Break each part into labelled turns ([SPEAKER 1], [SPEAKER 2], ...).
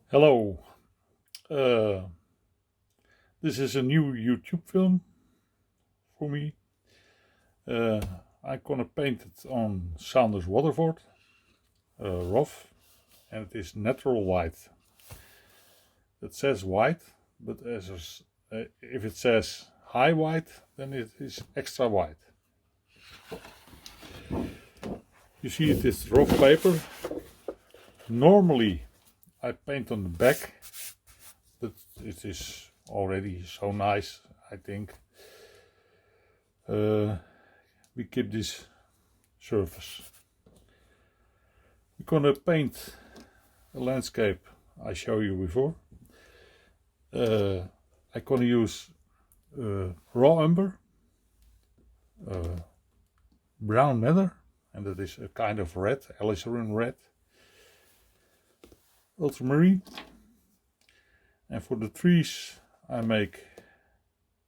[SPEAKER 1] Hello, uh, this is a new YouTube film for me. Uh, I'm gonna paint it on Saunders Waterford, rough, and it is natural white. It says white, but if it says high white, then it is extra white. You see, it is rough paper. Normally, I paint on the back, but it is already so nice, I think. We keep this surface. We're gonna paint a landscape I showed you before. I'm gonna use raw umber, brown madder, and that is a kind of red, alizarin red, ultramarine, and for the trees I make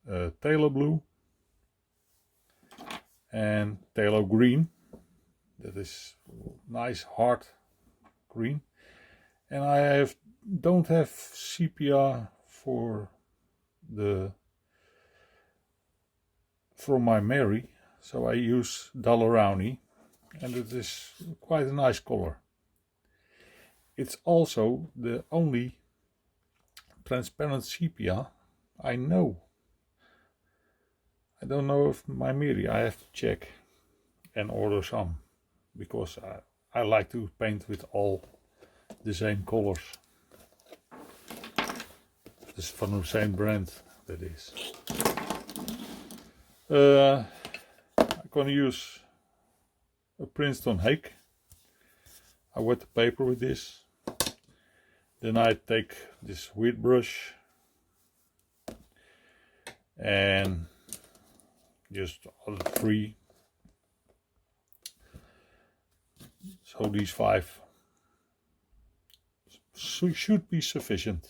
[SPEAKER 1] phthalo blue and phthalo green. That is nice hard green, and don't have sepia from Maimeri, so I use Dalerani, and it is quite a nice color. It's also the only transparent sepia I know. I don't know if Maimeri, I have to check and order some, because I like to paint with all the same colors. This is from the same brand, that is. I'm gonna use a Princeton hake. I wet the paper with this. Then I take this wheat brush and just other three. So these 5 should be sufficient.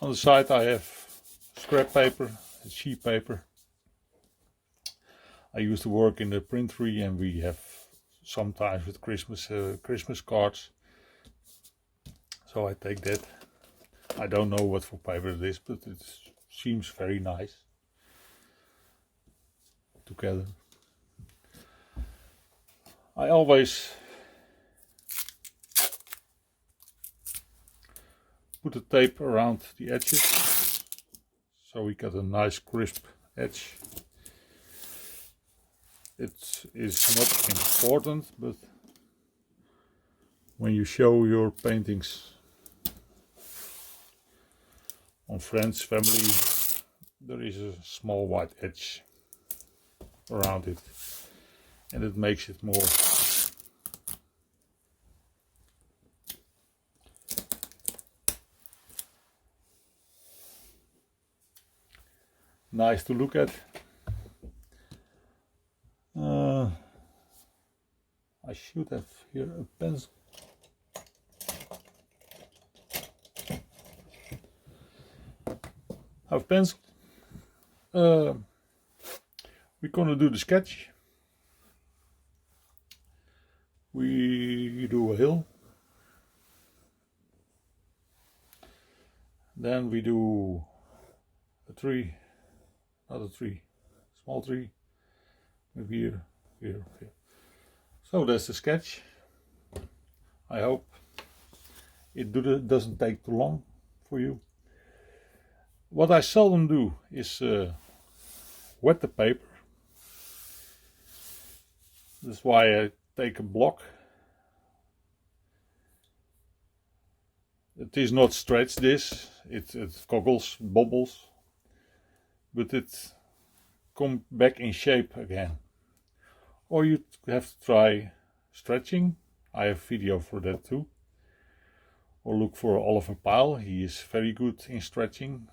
[SPEAKER 1] On the side I have scrap paper and sheet paper. I used to work in the printery, and we have sometimes with Christmas cards. So I take that. I don't know what for paper it is, but it seems very nice together. I always put the tape around the edges, so we get a nice crisp edge. It is not important, but when you show your paintings on friends, family, there is a small white edge around it, and it makes it more nice to look at. I should have here a pencil. I have a pencil. We're gonna do the sketch. We do a hill. Then we do a tree, another tree, small tree, maybe here, here. So that's the sketch. I hope it doesn't take too long for you. What I seldom do is wet the paper. That's why I take a block. It is not stretch this, it bobbles, but it comes back in shape again. Or you have to try stretching. I have video for that too. Or look for Oliver Pyle, he is very good in stretching.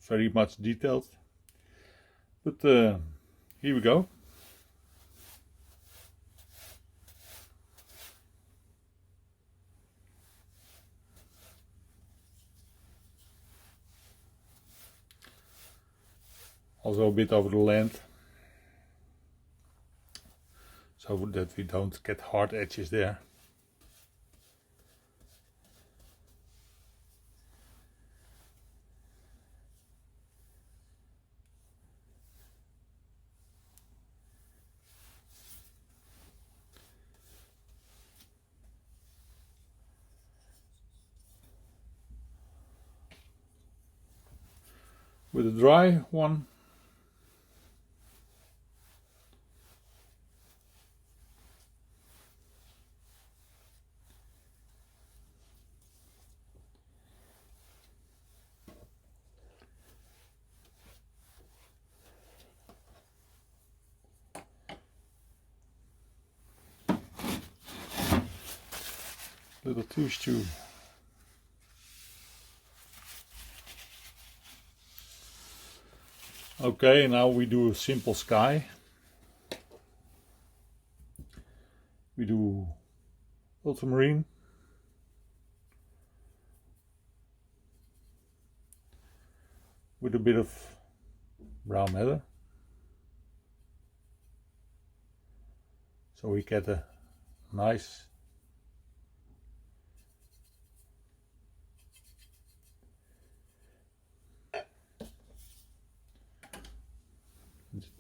[SPEAKER 1] Very much detailed. But here we go. Also a bit over the land, so that we don't get hard edges there. With a dry one, little touche tube. Okay, now we do a simple sky. We do ultramarine. With a bit of brown matter. So we get a nice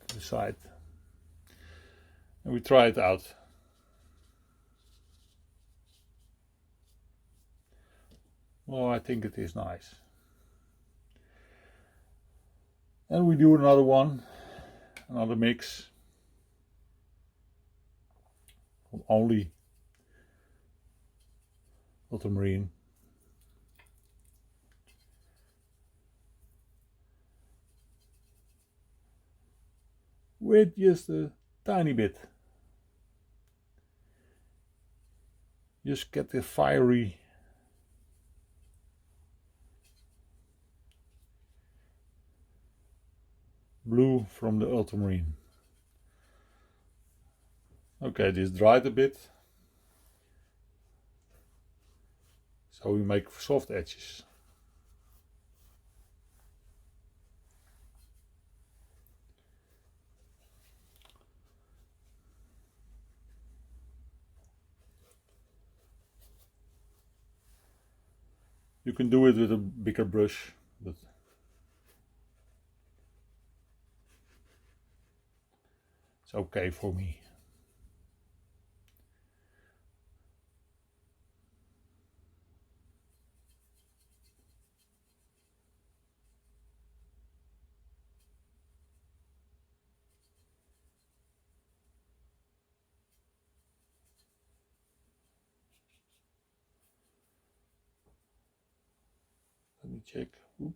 [SPEAKER 1] to the side. And we try it out. Well, I think it is nice. And we do another one, another mix. Only ultramarine. With just a tiny bit. Just get the fiery blue from the ultramarine. Okay, this dried a bit. So we make soft edges. You can do it with a bigger brush, but it's okay for me. Let me check. Oop.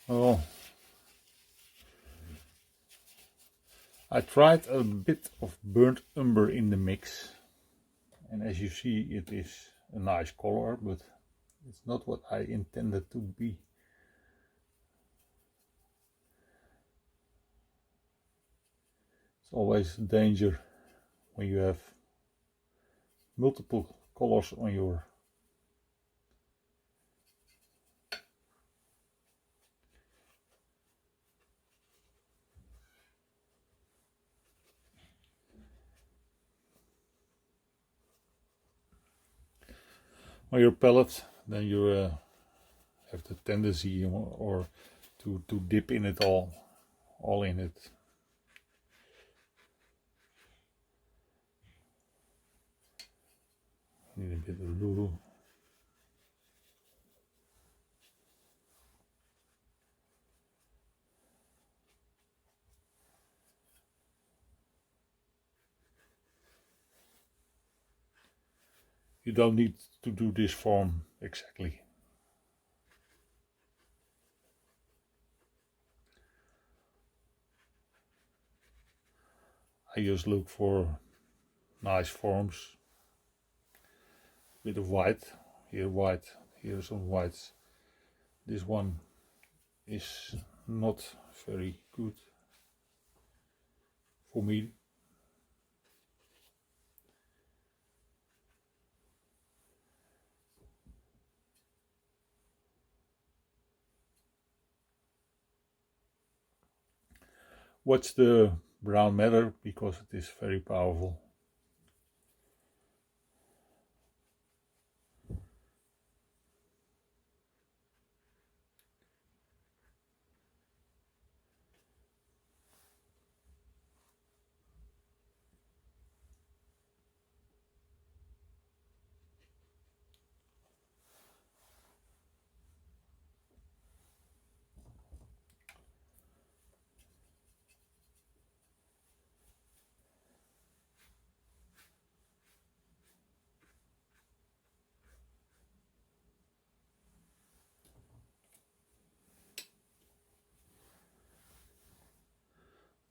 [SPEAKER 1] Oh, I tried a bit of burnt umber in the mix, and as you see, it is a nice color, but it's not what I intended to be. It's always a danger when you have multiple colors on your palette. Then you have the tendency or to dip in it all in it. Need a bit of blue. You don't need to do this form exactly. I just look for nice forms. Bit of white, here some whites. This one is not very good for me. Watch the brown matter because it is very powerful.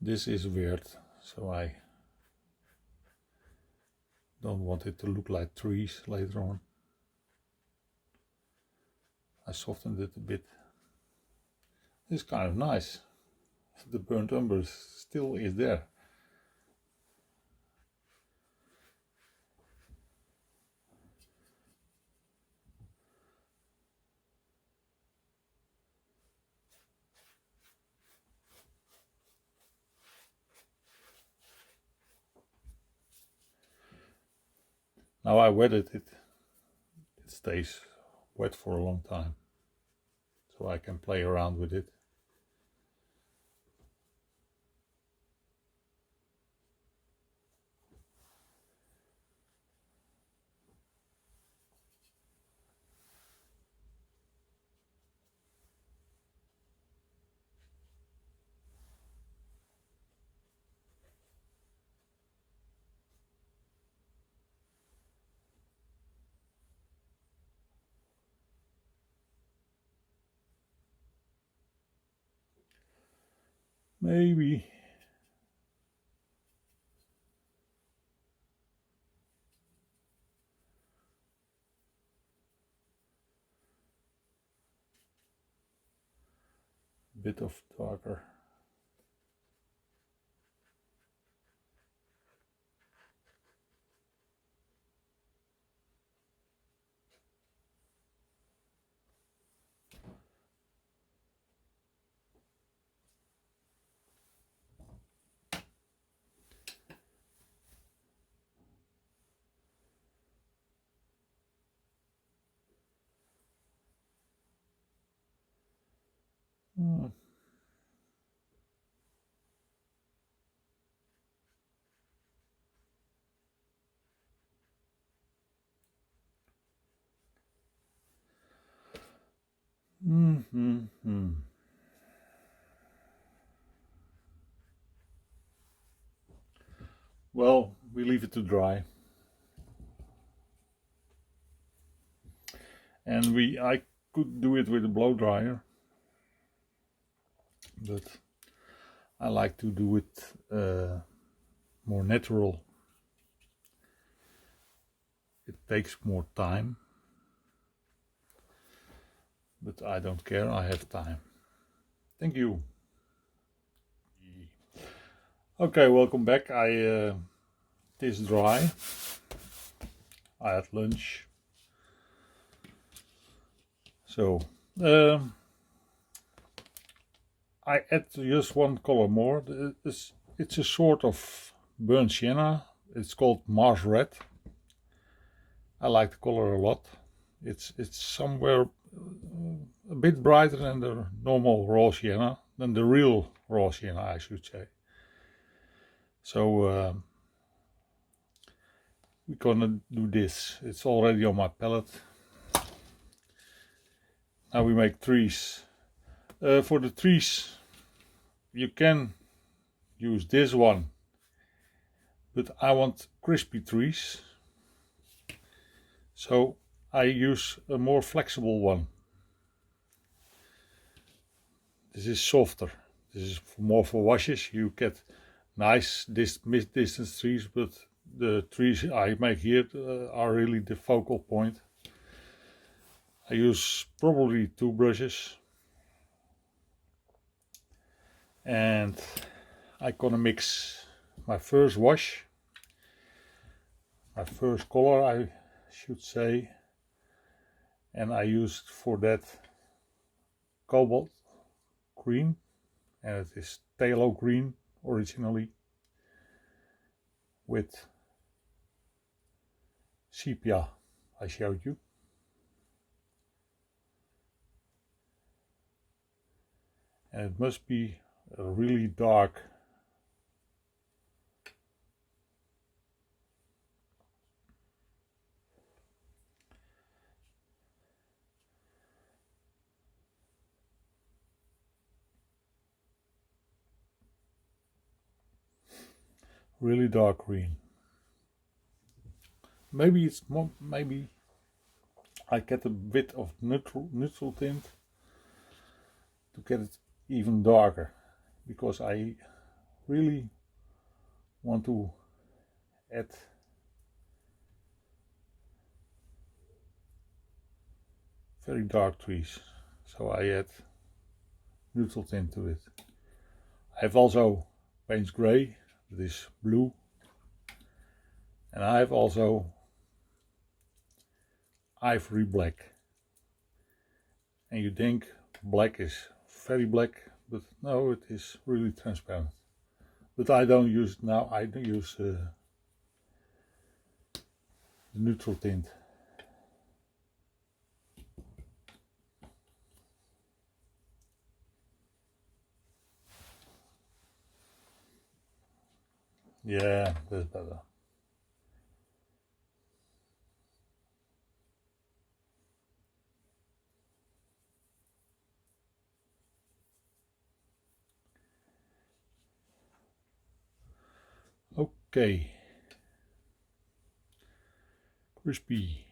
[SPEAKER 1] This is weird, so I don't want it to look like trees later on. I softened it a bit. It's kind of nice. The burnt umber still is there. Now I wetted it. It stays wet for a long time, so I can play around with it. Maybe. Bit of darker. Hmm. Mm-hmm. Well, we leave it to dry. And I could do it with a blow dryer, but I like to do it more natural. It takes more time, but I don't care, I have time. Thank you. Okay, welcome back. It is dry. I had lunch. So, I add just one color more. It's a sort of burnt sienna. It's called Mars Red. I like the color a lot. It's somewhere a bit brighter than the normal raw sienna, than the real raw sienna, I should say. So we're gonna do this. It's already on my palette. Now we make trees. For the trees, you can use this one, but I want crispy trees, so I use a more flexible one. This is softer. This is more for washes. You get nice mid-distance trees, but the trees I make here are really the focal point. I use probably 2 brushes, and I'm gonna mix my first wash, my first color I should say, and I used for that cobalt green, and it is phthalo green originally, with sepia I showed you. And it must be a really dark green. Maybe it's more, maybe I get a bit of neutral tint to get it even darker, because I really want to add very dark trees, so I add neutral tint to it. I have also Payne's Grey, that is blue, and I have also Ivory Black. And you think black is very black, but no, it is really transparent. But I don't use it now, I use the neutral tint. Yeah, that's better. Okay. Crispy.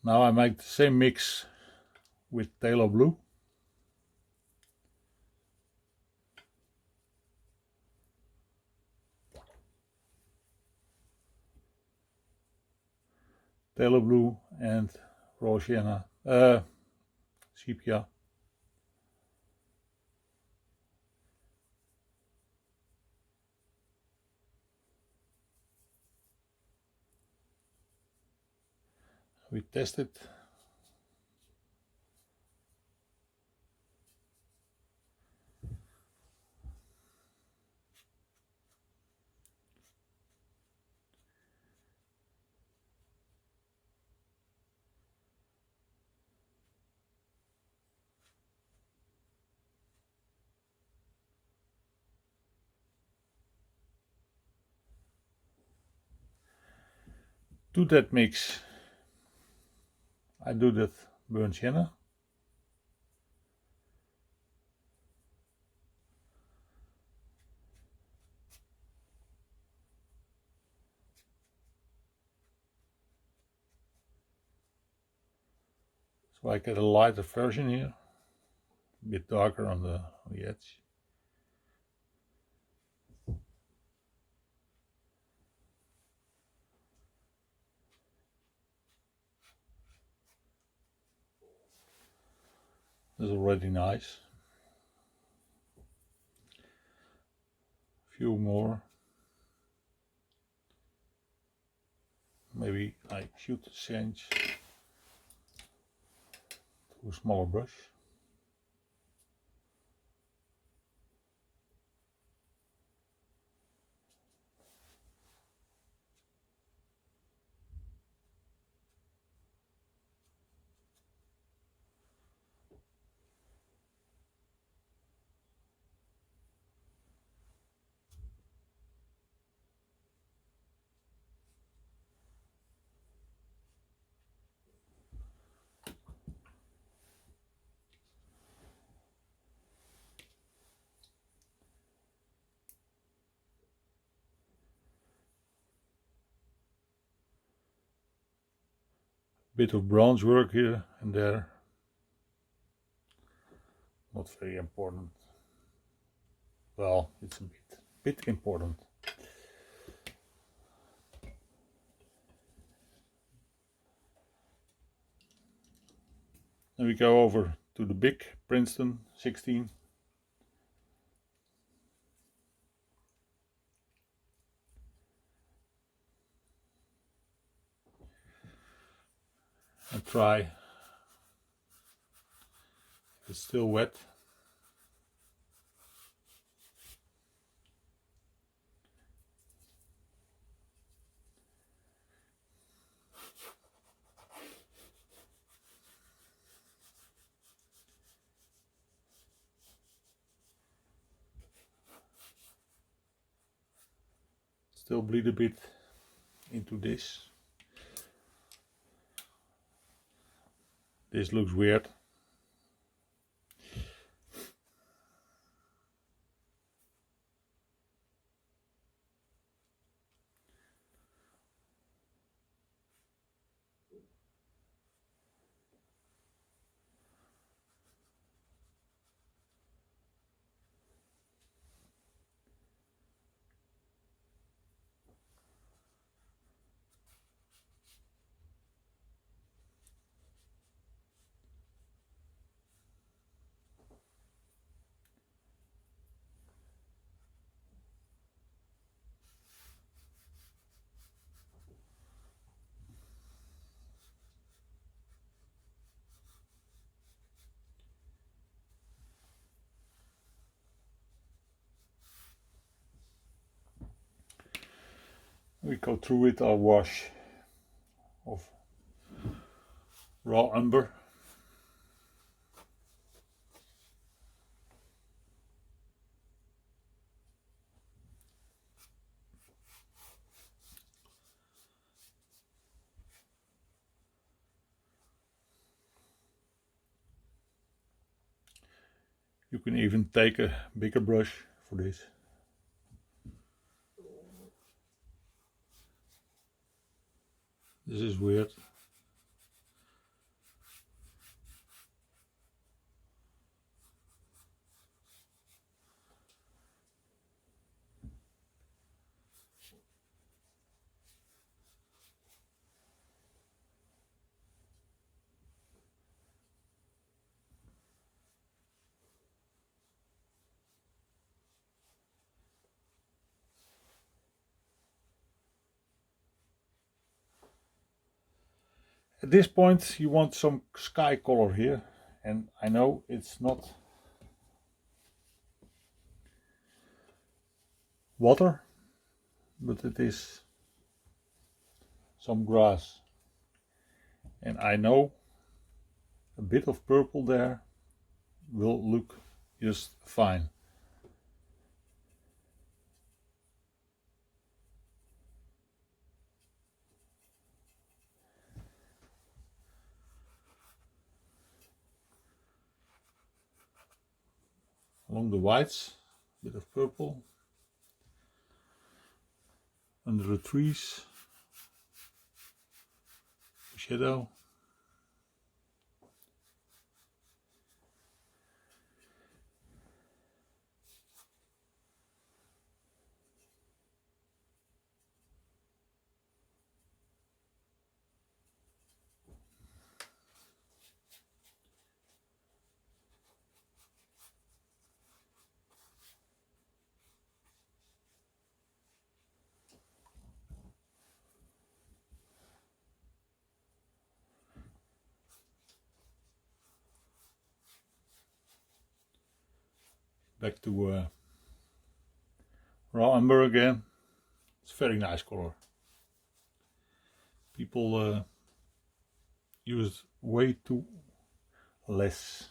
[SPEAKER 1] Now I make the same mix with Phthalo Blue. Phthalo Blue and raw sienna, sepia. We test it. To that mix I do that burnt sienna. So I get a lighter version here, a bit darker on the edge. That's already nice. A few more. Maybe I should change to a smaller brush. Bit of bronze work here and there. Not very important. Well, it's a bit important. Then we go over to the big Princeton 16. And try. It's still wet. Still bleed a bit into this. This looks weird. We go through with our wash of raw umber. You can even take a bigger brush for this. This is weird. At this point you want some sky color here, and I know it's not water, but it is some grass, and I know a bit of purple there will look just fine. Along the whites, a bit of purple. Under the trees, shadow. Back to raw umber again. It's a very nice color. People use way too less,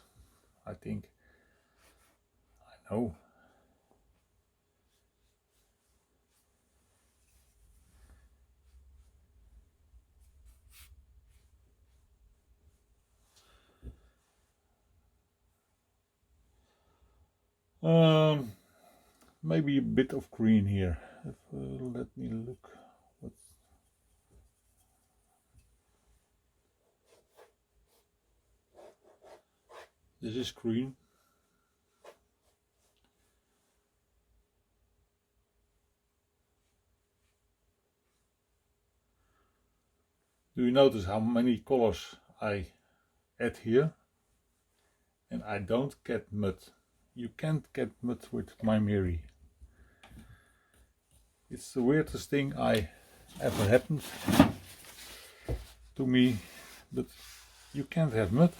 [SPEAKER 1] I think. I know. Maybe a bit of green here. Let me look. This is green. Do you notice how many colors I add here? And I don't get mud. You can't get mud with Maimeri. It's the weirdest thing I ever happened to me, but you can't have mud.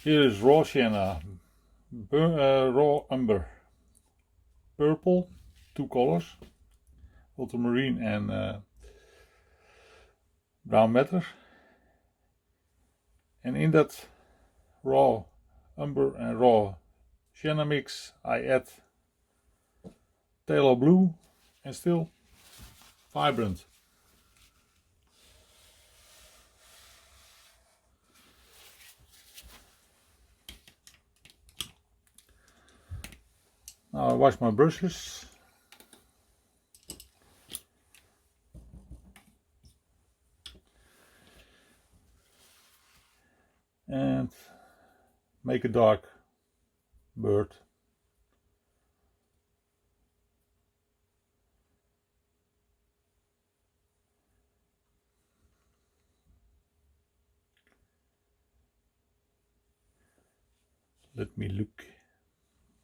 [SPEAKER 1] Here is raw sienna, raw umber, purple, two colors, ultramarine and brown madder. And in that raw umber and raw sienna mix I add phthalo blue and still vibrant. Now I wash my brushes. And make a dark bird. Let me look.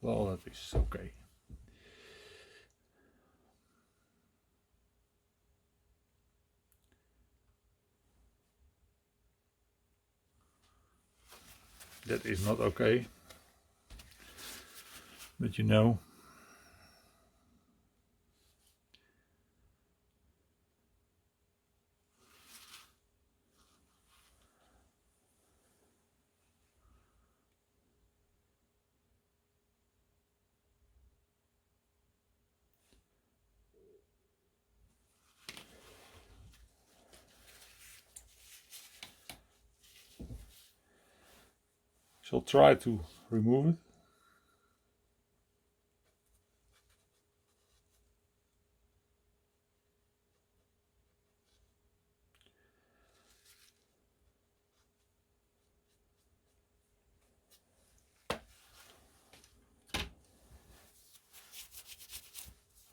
[SPEAKER 1] Well, that is okay. That is not okay. But you know. Shall try to remove it.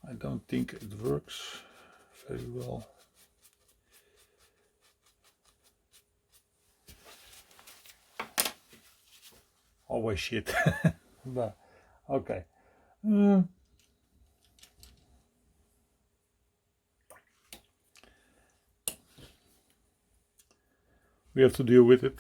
[SPEAKER 1] I don't think it works very well. Always shit. But, okay. We have to deal with it.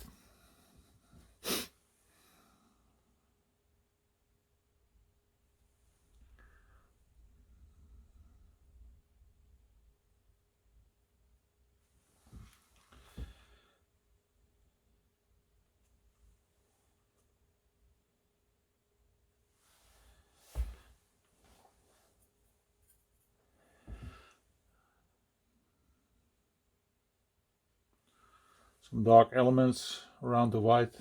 [SPEAKER 1] Some dark elements around the white.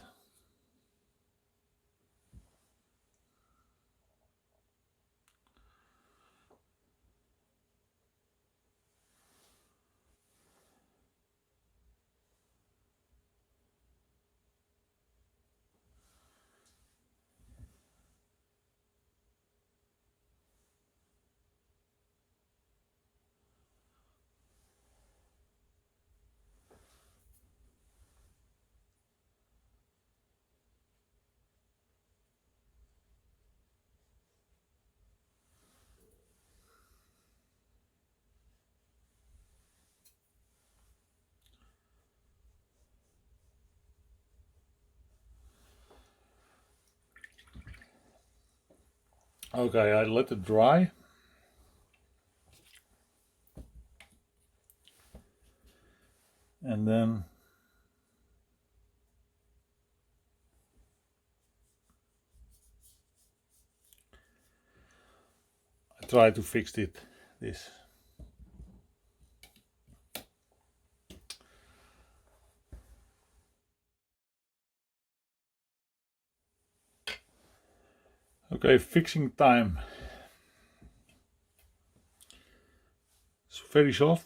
[SPEAKER 1] Okay, I let it dry. And then I try to fix this. Okay, fixing time. It's very soft.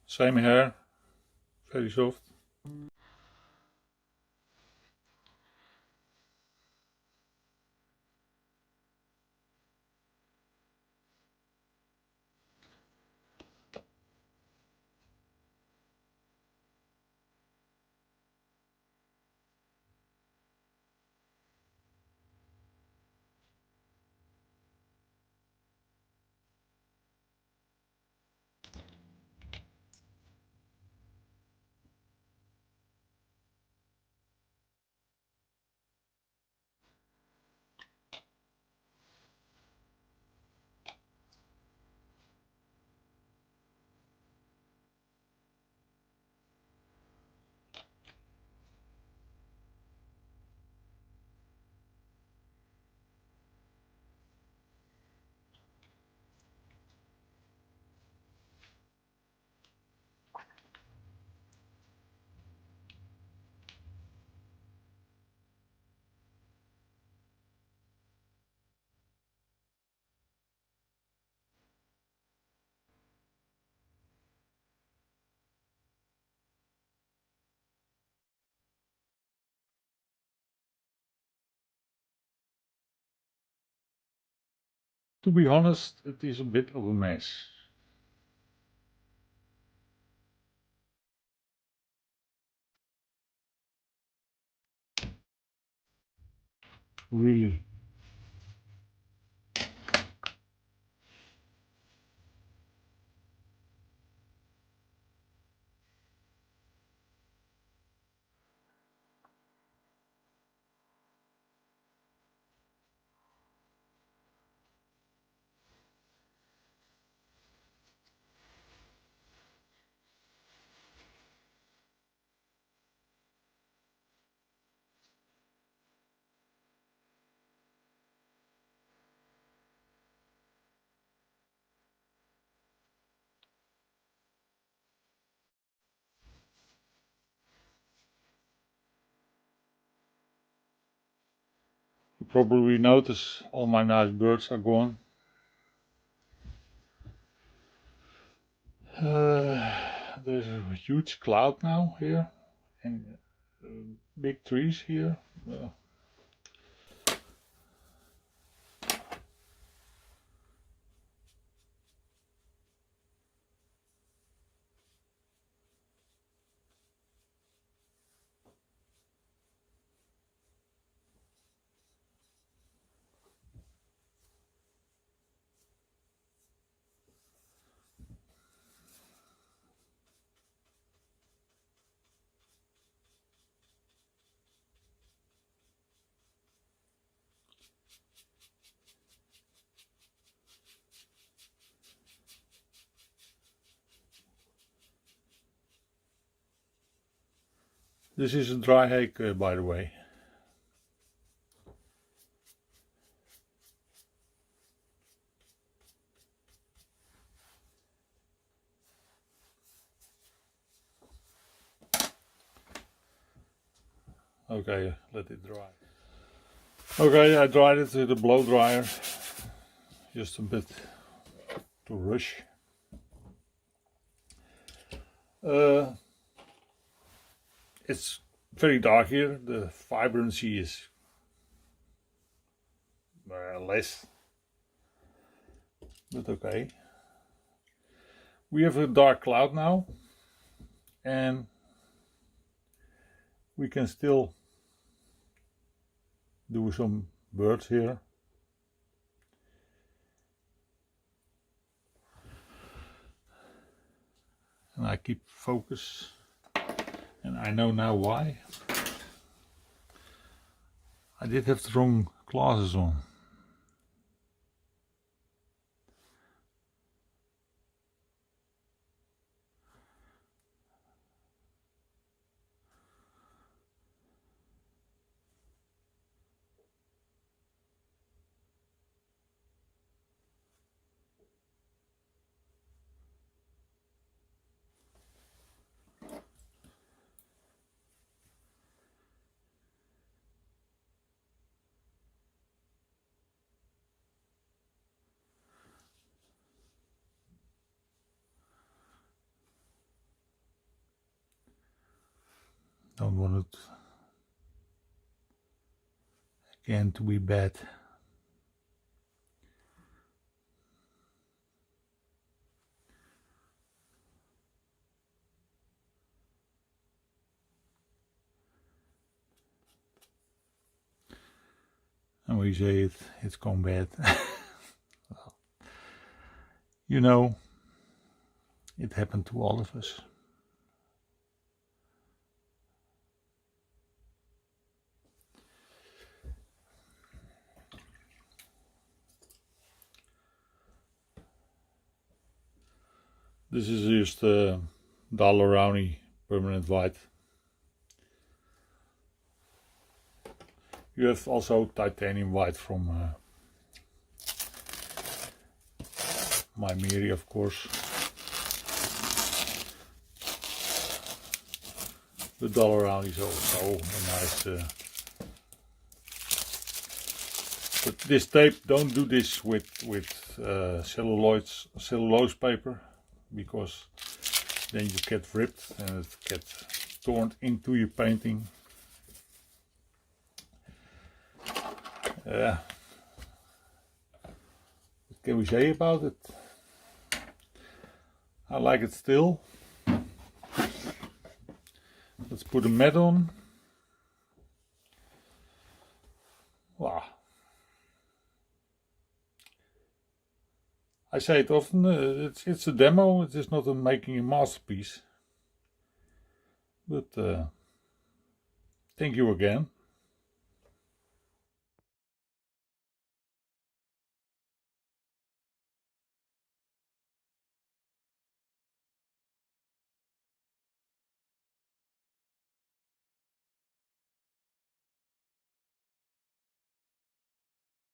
[SPEAKER 1] Same here, very soft. To be honest, it is a bit of a mess. Really. You probably notice all my nice birds are gone. There's a huge cloud now here, and big trees here. This is a dry hake, by the way. Okay, let it dry. Okay, I dried it with a blow dryer, just a bit to rush. It's very dark here, the vibrancy is less, but okay. We have a dark cloud now, and we can still do some birds here. And I keep focus, and I know now why. I did have the wrong glasses on. Don't want it again to be bad. And we say it's gone bad. Well, you know, it happened to all of us. This is just Dalerani permanent white. You have also titanium white from Maimeri, of course. The Dalerani is also a nice. But this tape, don't do this with cellulose paper, because then you get ripped and it gets torn into your painting. What can we say about it? I like it still. Let's put a matte on. Wow. I say it often, it's a demo, it is not making a masterpiece. But thank you again.